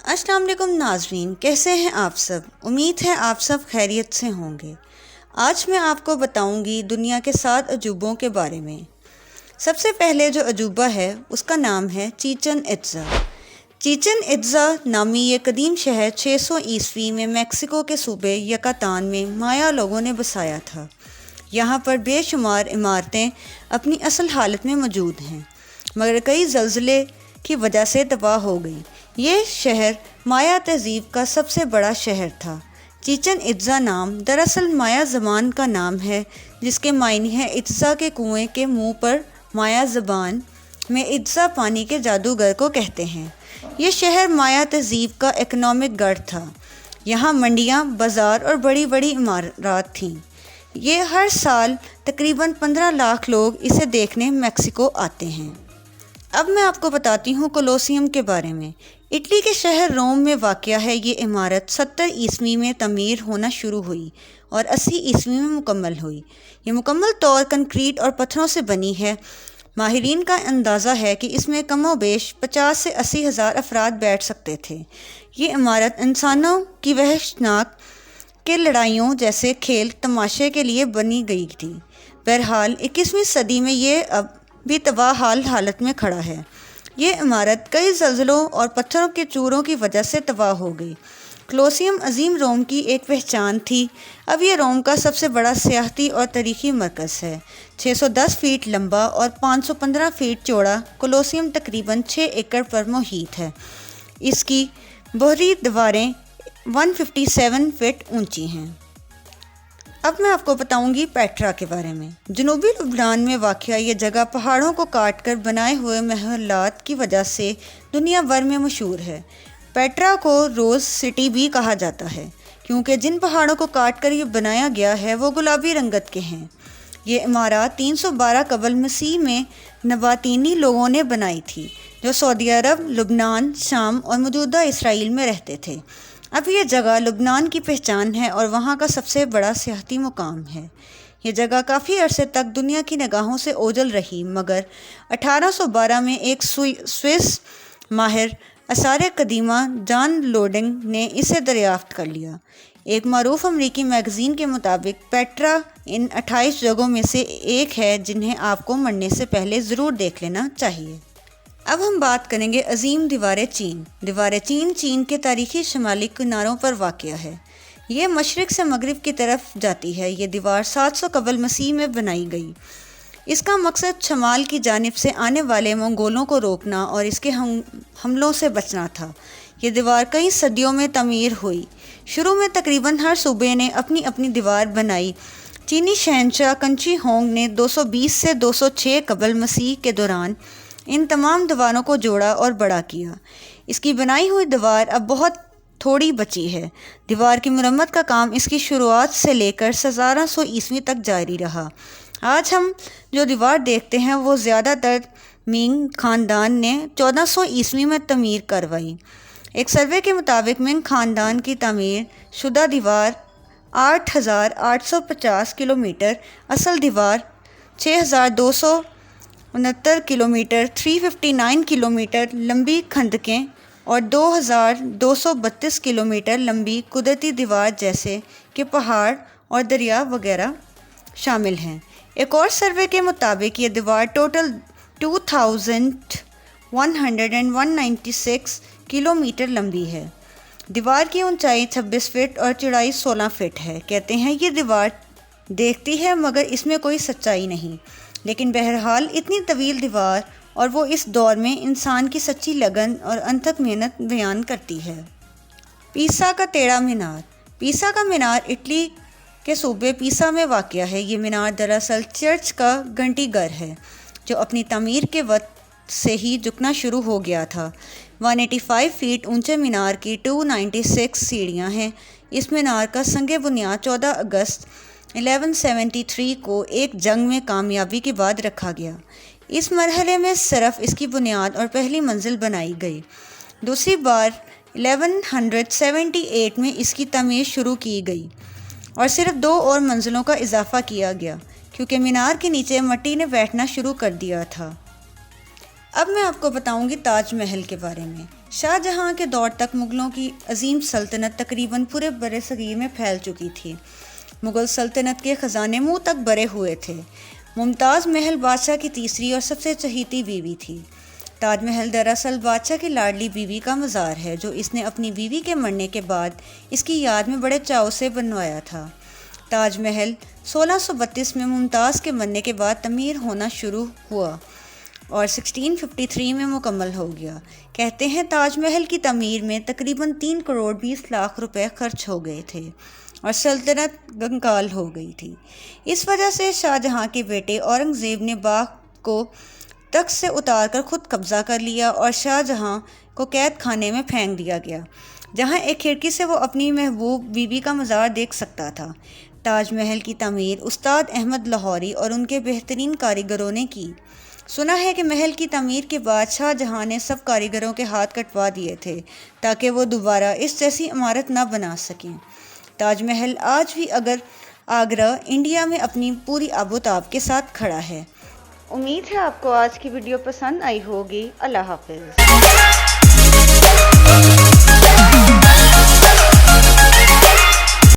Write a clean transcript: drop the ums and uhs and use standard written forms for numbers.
السلام علیکم ناظرین، کیسے ہیں آپ سب؟ امید ہے آپ سب خیریت سے ہوں گے۔ آج میں آپ کو بتاؤں گی دنیا کے 7 عجوبوں کے بارے میں۔ سب سے پہلے جو عجوبہ ہے اس کا نام ہے چیچن اٹزا۔ چیچن اٹزا نامی یہ قدیم شہر 600 عیسوی میں میکسیکو کے صوبے یکاتان میں مایا لوگوں نے بسایا تھا۔ یہاں پر بے شمار عمارتیں اپنی اصل حالت میں موجود ہیں، مگر کئی زلزلے کی وجہ سے تباہ ہو گئی۔ یہ شہر مایا تہذیب کا سب سے بڑا شہر تھا۔ چیچن اٹزا نام دراصل مایا زبان کا نام ہے، جس کے معنی ہے اٹزا کے کنویں کے منہ پر۔ مایا زبان میں اٹزا پانی کے جادوگر کو کہتے ہیں۔ یہ شہر مایا تہذیب کا اکنامک گڑھ تھا۔ یہاں منڈیاں، بازار اور بڑی بڑی عمارات تھیں۔ یہ ہر سال تقریباً 15 لاکھ لوگ اسے دیکھنے میکسیکو آتے ہیں۔ اب میں آپ کو بتاتی ہوں کولوسیم کے بارے میں۔ اٹلی کے شہر روم میں واقع ہے یہ عمارت 70 عیسوی میں تعمیر ہونا شروع ہوئی اور 80 عیسوی میں مکمل ہوئی۔ یہ مکمل طور کنکریٹ اور پتھروں سے بنی ہے۔ ماہرین کا اندازہ ہے کہ اس میں کم و بیش 50 سے 80 ہزار افراد بیٹھ سکتے تھے۔ یہ عمارت انسانوں کی وحشتناک کے لڑائیوں جیسے کھیل تماشے کے لیے بنی گئی تھی۔ بہرحال 21ویں صدی میں یہ اب بھی تباہ حال حالت میں کھڑا ہے۔ یہ عمارت کئی زلزلوں اور پتھروں کے چوروں کی وجہ سے تباہ ہو گئی۔ کولوسیم عظیم روم کی ایک پہچان تھی۔ اب یہ روم کا سب سے بڑا سیاحتی اور تاریخی مرکز ہے۔ 610 فیٹ لمبا اور 515 فیٹ چوڑا کولوسیم تقریباً 6 ایکڑ پر محیط ہے۔ اس کی باہری دیواریں 157 فٹ اونچی ہیں۔ اب میں آپ کو بتاؤں گی پیٹرا کے بارے میں۔ جنوبی لبنان میں واقع یہ جگہ پہاڑوں کو کاٹ کر بنائے ہوئے محلات کی وجہ سے دنیا بھر میں مشہور ہے۔ پیٹرا کو روز سٹی بھی کہا جاتا ہے، کیونکہ جن پہاڑوں کو کاٹ کر یہ بنایا گیا ہے وہ گلابی رنگت کے ہیں۔ یہ عمارات 312 قبل مسیح میں نباتینی لوگوں نے بنائی تھی، جو سعودی عرب، لبنان، شام اور موجودہ اسرائیل میں رہتے تھے۔ اب یہ جگہ لبنان کی پہچان ہے اور وہاں کا سب سے بڑا سیاحتی مقام ہے۔ یہ جگہ کافی عرصے تک دنیا کی نگاہوں سے اوجھل رہی، مگر 1812 میں ایک سوئس ماہر آثار قدیمہ جان لوڈنگ نے اسے دریافت کر لیا۔ ایک معروف امریکی میگزین کے مطابق پیٹرا ان 28 جگہوں میں سے ایک ہے جنہیں آپ کو مرنے سے پہلے ضرور دیکھ لینا چاہیے۔ اب ہم بات کریں گے عظیم دیوار چین۔ دیوار چین چین کے تاریخی شمالی کناروں پر واقع ہے۔ یہ مشرق سے مغرب کی طرف جاتی ہے۔ یہ دیوار 700 قبل مسیح میں بنائی گئی۔ اس کا مقصد شمال کی جانب سے آنے والے منگولوں کو روکنا اور اس کے حملوں سے بچنا تھا۔ یہ دیوار کئی صدیوں میں تعمیر ہوئی۔ شروع میں تقریباً ہر صوبے نے اپنی اپنی دیوار بنائی۔ چینی شہنشاہ کنشی ہونگ نے 220 سے 206 قبل مسیح کے دوران ان تمام دیواروں کو جوڑا اور بڑا کیا۔ اس کی بنائی ہوئی دیوار اب بہت تھوڑی بچی ہے۔ دیوار کی مرمت کا کام اس کی شروعات سے لے کر 1700 عیسوی تک جاری رہا۔ آج ہم جو دیوار دیکھتے ہیں وہ زیادہ تر مینگ خاندان نے 1400 عیسوی میں تعمیر کروائی۔ ایک سروے کے مطابق مینگ خاندان کی تعمیر شدہ دیوار 8850 کلومیٹر، اصل دیوار 6269 کلومیٹر، 359 کلومیٹر لمبی خندقیں اور 2232 کلومیٹر لمبی قدرتی دیوار جیسے کہ پہاڑ اور دریا وغیرہ شامل ہیں۔ ایک اور سروے کے مطابق یہ دیوار ٹوٹل 2196 کلومیٹر لمبی ہے۔ دیوار کی اونچائی 26 فٹ اور چوڑائی 16 فٹ ہے۔ کہتے ہیں یہ دیوار دیکھتی ہے مگر اس میں کوئی سچائی نہیں، لیکن بہرحال اتنی طویل دیوار اور وہ اس دور میں انسان کی سچی لگن اور انتھک محنت بیان کرتی ہے۔ پیسا کا ٹیڑھا مینار۔ پیسا کا مینار اٹلی کے صوبے پیسا میں واقع ہے۔ یہ مینار دراصل چرچ کا گھنٹی گھر ہے، جو اپنی تعمیر کے وقت سے ہی جھکنا شروع ہو گیا تھا۔ 185 فیٹ اونچے مینار کی 296 سیڑھیاں ہیں۔ اس مینار کا سنگ بنیاد 14 اگست 1173 کو ایک جنگ میں کامیابی کے بعد رکھا گیا۔ اس مرحلے میں صرف اس کی بنیاد اور پہلی منزل بنائی گئی۔ دوسری بار 1178 میں اس کی تعمیر شروع کی گئی اور صرف 2 اور منزلوں کا اضافہ کیا گیا، کیونکہ مینار کے نیچے مٹی نے بیٹھنا شروع کر دیا تھا۔ اب میں آپ کو بتاؤں گی تاج محل کے بارے میں۔ شاہ جہاں کے دور تک مغلوں کی عظیم سلطنت تقریباً پورے بر صغیر میں پھیل چکی تھی۔ مغل سلطنت کے خزانے منہ تک بھرے ہوئے تھے۔ ممتاز محل بادشاہ کی تیسری اور سب سے چہیتی بیوی تھی۔ تاج محل دراصل بادشاہ کی لاڈلی بیوی کا مزار ہے، جو اس نے اپنی بیوی کے مرنے کے بعد اس کی یاد میں بڑے چاؤ سے بنوایا تھا۔ تاج محل 1632 میں ممتاز کے مرنے کے بعد تعمیر ہونا شروع ہوا اور 1653 میں مکمل ہو گیا۔ کہتے ہیں تاج محل کی تعمیر میں تقریباً 3 کروڑ 20 لاکھ روپے خرچ ہو گئے تھے اور سلطنت کنگال ہو گئی تھی۔ اس وجہ سے شاہ جہاں کے بیٹے اورنگ زیب نے باغ کو تخت سے اتار کر خود قبضہ کر لیا اور شاہ جہاں کو قید خانے میں پھینک دیا گیا، جہاں ایک کھڑکی سے وہ اپنی محبوب بیوی کا مزار دیکھ سکتا تھا۔ تاج محل کی تعمیر استاد احمد لاہوری اور ان کے بہترین کاریگروں نے کی۔ سنا ہے کہ محل کی تعمیر کے بعد شاہ جہاں نے سب کاریگروں کے ہاتھ کٹوا دیے تھے تاکہ وہ دوبارہ اس جیسی عمارت نہ بنا سکیں۔ تاج محل آج بھی آگرہ، انڈیا میں اپنی پوری آب و تاب کے ساتھ کھڑا ہے۔ امید ہے آپ کو آج کی ویڈیو پسند آئی ہوگی۔ اللہ حافظ۔